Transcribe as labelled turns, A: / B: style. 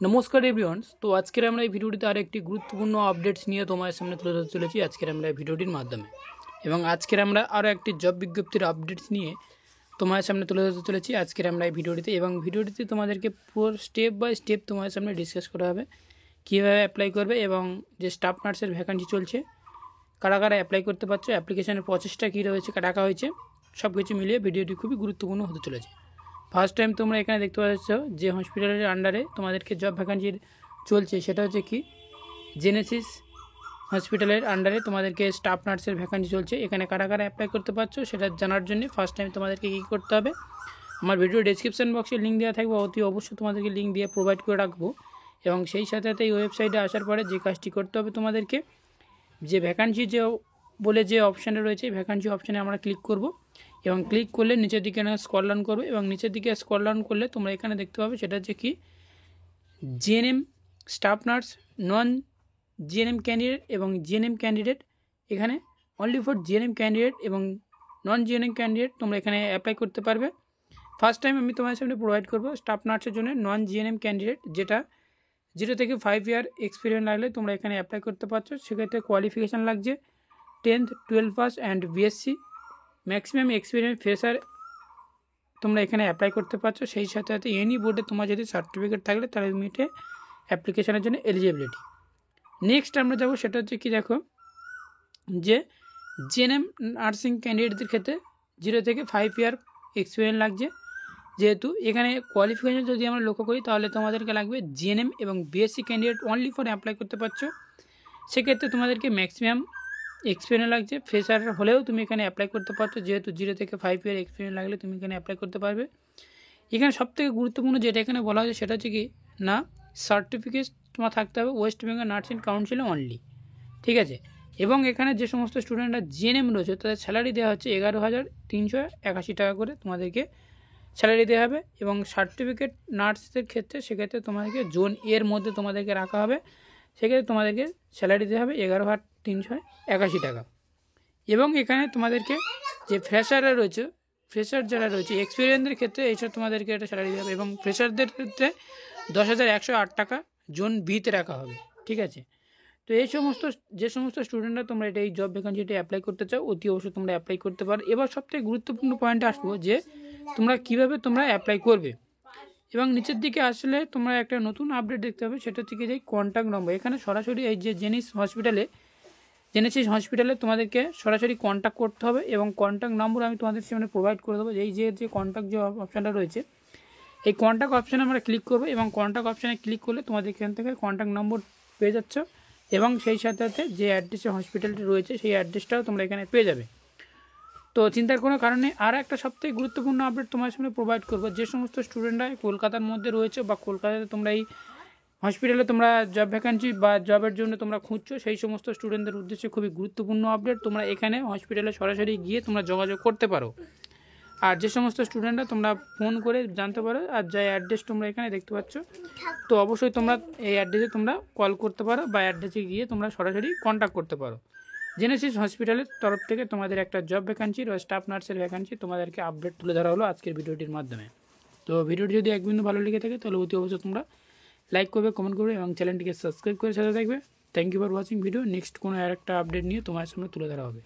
A: নমস্কার এভরিওয়ান। তো আজকের আমরা এই ভিডিওটিতে আর একটি গুরুত্বপূর্ণ আপডেটস নিয়ে তোমাদের সামনে তুলে ধরতে চলেছি আজকের আমরা এই ভিডিওটির মাধ্যমে। এবং আজকের আমরা আরও একটি জব বিজ্ঞপ্তির আপডেটস নিয়ে তোমাদের সামনে তুলে ধরতে চলেছি আজকের আমরা এই ভিডিওটিতে। এবং ভিডিওটিতে তোমাদেরকে পুরো স্টেপ বাই স্টেপ তোমাদের সামনে ডিসকাস করা হবে কীভাবে অ্যাপ্লাই করবে এবং যে স্টাফ নার্সের ভ্যাকান্সি চলছে কারা কারা অ্যাপ্লাই করতে পারছো, অ্যাপ্লিকেশনের প্রসেসটা কী রয়েছে, ডাকা হয়েছে, সব কিছু মিলিয়ে ভিডিওটি খুবই গুরুত্বপূর্ণ হতে চলেছে। ফার্স্ট টাইম তোমরা এখানে দেখতে পাচ্ছ যে হসপিটালের আন্ডারে তোমাদেরকে জব ভ্যাকান্সি চলছে সেটা হচ্ছে কি জেনেসিস হসপিটালের আন্ডারে তোমাদেরকে স্টাফ নার্সের ভ্যাকান্সি চলছে। এখানে কারা কারা অ্যাপ্লাই করতে পারছো সেটা জানার জন্য ফার্স্ট টাইম তোমাদেরকে কী করতে হবে, আমার ভিডিও ডেসক্রিপশন বক্সে লিঙ্ক দেওয়া থাকবে, অতি অবশ্যই তোমাদেরকে লিঙ্ক দিয়ে প্রোভাইড করে রাখবো। এবং সেই সাথে সাথে এই ওয়েবসাইটে আসার পরে যে কাজটি করতে হবে তোমাদেরকে, যে ভ্যাকান্সি যে বলে যে অপশানটা রয়েছে ভ্যাকান্সি অপশানে আমরা ক্লিক করব এবং ক্লিক করলে নিচের দিকে স্ক্রল ডাউন করবে এবং নিচের দিকে স্ক্রল ডাউন করলে তোমরা এখানে দেখতে পাবে সেটা হচ্ছে কি জিএনএম স্টাফ নার্স, নন জিএনএম ক্যান্ডিডেট এবং জিএনএম ক্যান্ডিডেট। এখানে অনলি ফর জিএনএম ক্যান্ডিডেট এবং নন জিএনএম ক্যান্ডিডেট তোমরা এখানে অ্যাপ্লাই করতে পারবে। ফার্স্ট টাইম আমি তোমাদের সামনে প্রোভাইড করবো স্টাফ নার্সের জন্য নন জিএনএম ক্যান্ডিডেট, যেটা 0 থেকে 5 ইয়ার এক্সপিরিয়েন্স লাগলে তোমরা এখানে অ্যাপ্লাই করতে পারছো। সেক্ষেত্রে কোয়ালিফিকেশান লাগছে 10th 12 pass and BSc. Maximum experience fresher তোমরা এখানে অ্যাপ্লাই করতে পারছো। সেই সাথে সাথে এনি বোর্ডে তোমার যদি সার্টিফিকেট থাকলে তাহলে তুমি এটা অ্যাপ্লিকেশানের জন্য এলিজিবিলিটি। নেক্সট আমরা যাবো সেটা হচ্ছে কি দেখো যে জিএনএম নার্সিং ক্যান্ডিডেটদের ক্ষেত্রে 0 থেকে 5 ইয়ার এক্সপিরিয়েন্স লাগছে। যেহেতু এখানে কোয়ালিফিকেশান যদি আমরা লক্ষ্য করি তাহলে তোমাদেরকে লাগবে জিএনএম এবং BSc candidate only for apply করতে পারছো। সেক্ষেত্রে তোমাদেরকে ম্যাক্সিমাম এক্সপিরিয়েন্স লাগছে, ফ্রেশার হলেও তুমি এখানে অ্যাপ্লাই করতে পারছো। যেহেতু 0 থেকে 5 ইয়ার এক্সপিরিয়েন্স লাগলে তুমি এখানে অ্যাপ্লাই করতে পারবে। এখানে সবথেকে গুরুত্বপূর্ণ যেটা এখানে বলা হয়েছে সেটা হচ্ছে কি না সার্টিফিকেট তোমার থাকতে হবে ওয়েস্ট বেঙ্গল নার্সিং কাউন্সিলে অনলি, ঠিক আছে। এবং এখানে যে সমস্ত স্টুডেন্টরা জিএনএম রয়েছে তাদের স্যালারি দেওয়া হচ্ছে 11,381 টাকা করে তোমাদেরকে স্যালারি দেওয়া হবে। এবং সার্টিফিকেট নার্সদের ক্ষেত্রে সেক্ষেত্রে তোমাদেরকে জোন এর মধ্যে তোমাদেরকে রাখা হবে, সেক্ষেত্রে তোমাদেরকে স্যালারি দেওয়া হবে 11,381 টাকা। এবং এখানে তোমাদেরকে যে ফ্রেশাররা রয়েছে, ফ্রেশার যারা রয়েছে এক্সপিরিয়েন্সের ক্ষেত্রে এইসব তোমাদেরকে একটা স্যালারি দেওয়া হবে এবং ফ্রেশারদের ক্ষেত্রে 10,108 টাকা জোন বিতে রাখা হবে, ঠিক আছে। তো এই সমস্ত যে সমস্ত স্টুডেন্টরা তোমরা এটা এই জব ভ্যাকান্সিটা অ্যাপ্লাই করতে চাও অতি অবশ্যই তোমরা অ্যাপ্লাই করতে পারো। এবার সবথেকে গুরুত্বপূর্ণ পয়েন্টে আসবো যে তোমরা কীভাবে তোমরা অ্যাপ্লাই করবে। এবং নিচের দিকে আসলে তোমরা একটা নতুন আপডেট দেখতে হবে সেটা থেকে যে কন্ট্যাক্ট নম্বর, এখানে সরাসরি এই যে জেনেসিস হসপিটালে তোমাদেরকে সরাসরি কন্ট্যাক্ট করতে হবে এবং কন্ট্যাক্ট নম্বর আমি তোমাদের সামনে প্রোভাইড করে দেবো। এই যে কন্ট্যাক্ট যে অপশানটা রয়েছে এই কন্ট্যাক্ট অপশানে আমরা ক্লিক করবো এবং কন্ট্যাক্ট অপশানে ক্লিক করলে তোমাদের এখান থেকে কন্ট্যাক্ট নম্বর পেয়ে যাচ্ছ এবং সেই সাথে সাথে যে অ্যাড্রেসে হসপিটালটি রয়েছে সেই অ্যাড্রেসটাও তোমরা এখানে পেয়ে যাবে। তো চিন্তার কোনো কারণে আর একটা সবথেকে গুরুত্বপূর্ণ আপডেট তোমার সামনে প্রোভাইড করবো। যে সমস্ত স্টুডেন্টরা কলকাতার মধ্যে রয়েছে বা কলকাতাতে তোমরা এই হসপিটালে তোমরা জব ভ্যাকান্সি বা জবের জন্য তোমরা খুঁজছো সেই সমস্ত স্টুডেন্টদের উদ্দেশ্যে খুবই গুরুত্বপূর্ণ আপডেট। তোমরা এখানে হসপিটালে সরাসরি গিয়ে তোমরা যোগাযোগ করতে পারো। আর যে সমস্ত স্টুডেন্টরা তোমরা ফোন করে জানতে পারো আর যে অ্যাড্রেস তোমরা এখানে দেখতে পাচ্ছ তো অবশ্যই তোমরা এই অ্যাড্রেসে তোমরা কল করতে পারো বা অ্যাড্রেসে গিয়ে তোমরা সরাসরি কন্ট্যাক্ট করতে পারো। জেনেসিস হসপিটালের তরফ থেকে তোমাদের একটা জব ভ্যাকান্সি বা স্টাফ নার্সের ভ্যাকান্সি তোমাদেরকে আপডেট তুলে ধরা হলো আজকের ভিডিওটির মাধ্যমে। তো ভিডিওটি যদি এক বিন্দু ভালো লেগে থাকে তাহলে অতি অবশ্যই তোমরা লাইক করবে, কমেন্ট করবে এবং চ্যানেলটিকে সাবস্ক্রাইব করে সাথে থাকবে। Thank you for watching video. Next কোনো আর একটা আপডেট নিয়ে তোমার সামনে তুলে ধরা হবে।